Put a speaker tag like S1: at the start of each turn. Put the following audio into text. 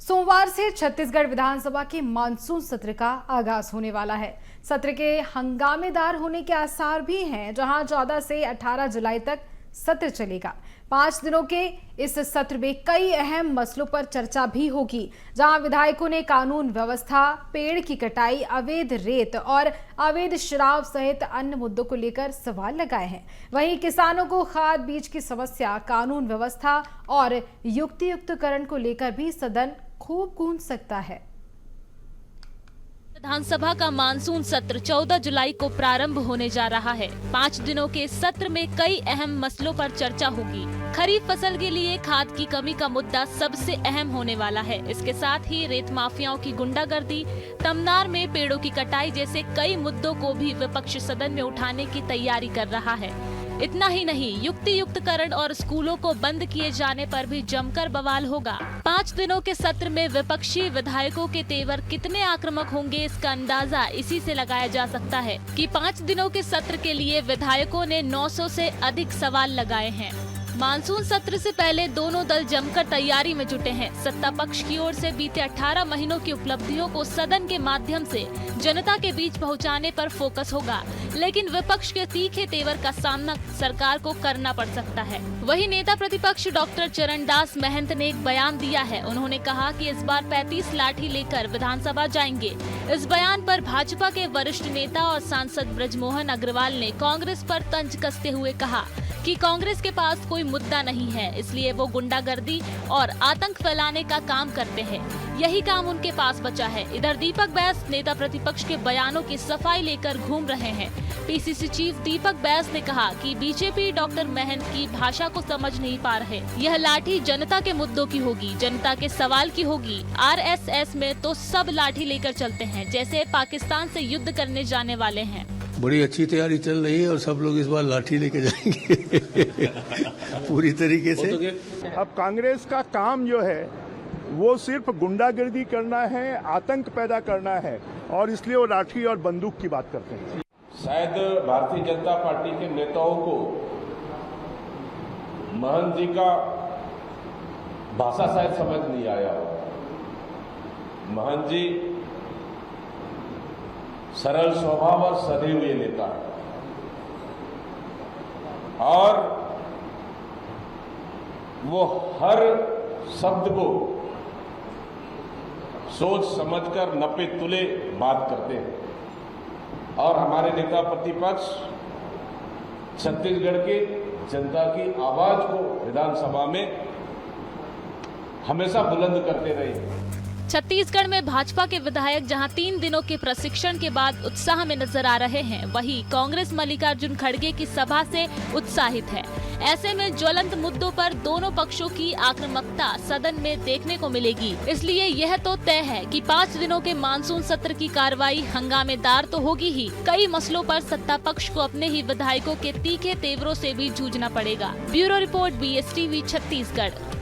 S1: सोमवार से छत्तीसगढ़ विधानसभा के मानसून सत्र का आगाज होने वाला है। सत्र के हंगामेदार होने के आसार भी हैं, जहां 14 से 18 जुलाई तक सत्र चलेगा। 5 दिनों के इस सत्र में कई अहम मसलों पर चर्चा भी होगी, जहां विधायकों ने कानून व्यवस्था, पेड़ की कटाई, अवैध रेत और अवैध शराब सहित अन्य मुद्दों को लेकर सवाल लगाए हैं। वहीं किसानों को खाद बीज की समस्या, कानून व्यवस्था और युक्तियुक्तकरण को लेकर भी सदन खूब गूंज सकता है।
S2: विधानसभा का मानसून सत्र 14 जुलाई को प्रारंभ होने जा रहा है। 5 दिनों के सत्र में कई अहम मसलों पर चर्चा होगी। खरीफ फसल के लिए खाद की कमी का मुद्दा सबसे अहम होने वाला है। इसके साथ ही रेत माफियाओं की गुंडागर्दी, तमनार में पेड़ों की कटाई जैसे कई मुद्दों को भी विपक्ष सदन में उठाने की तैयारी कर रहा है। इतना ही नहीं, युक्तियुक्तकरण और स्कूलों को बंद किए जाने पर भी जमकर बवाल होगा। 5 दिनों के सत्र में विपक्षी विधायकों के तेवर कितने आक्रामक होंगे, इसका अंदाजा इसी से लगाया जा सकता है कि 5 दिनों के सत्र के लिए विधायकों ने 900 से अधिक सवाल लगाए हैं। मानसून सत्र से पहले दोनों दल जमकर तैयारी में जुटे हैं। सत्ता पक्ष की ओर से बीते 18 महीनों की उपलब्धियों को सदन के माध्यम से जनता के बीच पहुंचाने पर फोकस होगा, लेकिन विपक्ष के तीखे तेवर का सामना सरकार को करना पड़ सकता है। वहीं नेता प्रतिपक्ष डॉक्टर चरणदास महंत ने एक बयान दिया है। उन्होंने कहा कि इस बार 35 लाठी लेकर विधानसभा जाएंगे। इस बयान पर भाजपा के वरिष्ठ नेता और सांसद ब्रजमोहन अग्रवाल ने कांग्रेस पर तंज कसते हुए कहा कि कांग्रेस के पास कोई मुद्दा नहीं है, इसलिए वो गुंडागर्दी और आतंक फैलाने का काम करते हैं। यही काम उनके पास बचा है। इधर दीपक बैस नेता प्रतिपक्ष के बयानों की सफाई लेकर घूम रहे हैं। पीसीसी चीफ दीपक बैस ने कहा कि बीजेपी डॉक्टर महंत की भाषा को समझ नहीं पा रहे। यह लाठी जनता के मुद्दों की होगी, जनता के सवाल की होगी। आरएसएस में तो सब लाठी लेकर चलते हैं, जैसे पाकिस्तान से युद्ध करने जाने वाले हैं।
S3: बड़ी अच्छी तैयारी चल रही है और सब लोग इस बार लाठी लेके जाएंगे पूरी तरीके से।
S4: अब कांग्रेस का काम जो है वो सिर्फ गुंडागर्दी करना है, आतंक पैदा करना है, और इसलिए वो लाठी और बंदूक की बात करते हैं।
S5: शायद भारतीय जनता पार्टी के नेताओं को महंत जी का भाषा शायद समझ नहीं आया। महंत जी सरल स्वभाव और सधे हुए नेता है और वो हर शब्द को सोच समझकर नपे तुले बात करते हैं। और हमारे नेता प्रतिपक्ष छत्तीसगढ़ के जनता की आवाज को विधानसभा में हमेशा बुलंद करते रहे।
S2: छत्तीसगढ़ में भाजपा के विधायक जहां 3 दिनों के प्रशिक्षण के बाद उत्साह में नजर आ रहे हैं, वहीं कांग्रेस मल्लिकार्जुन खड़गे की सभा से उत्साहित है। ऐसे में ज्वलंत मुद्दों पर दोनों पक्षों की आक्रामकता सदन में देखने को मिलेगी। इसलिए यह तो तय है कि 5 दिनों के मानसून सत्र की कार्रवाई हंगामेदार तो होगी ही। कई मसलों पर सत्ता पक्ष को अपने ही विधायकों के तीखे तेवरों से भी जूझना पड़ेगा। Bureau report, BSTV Chhattisgarh.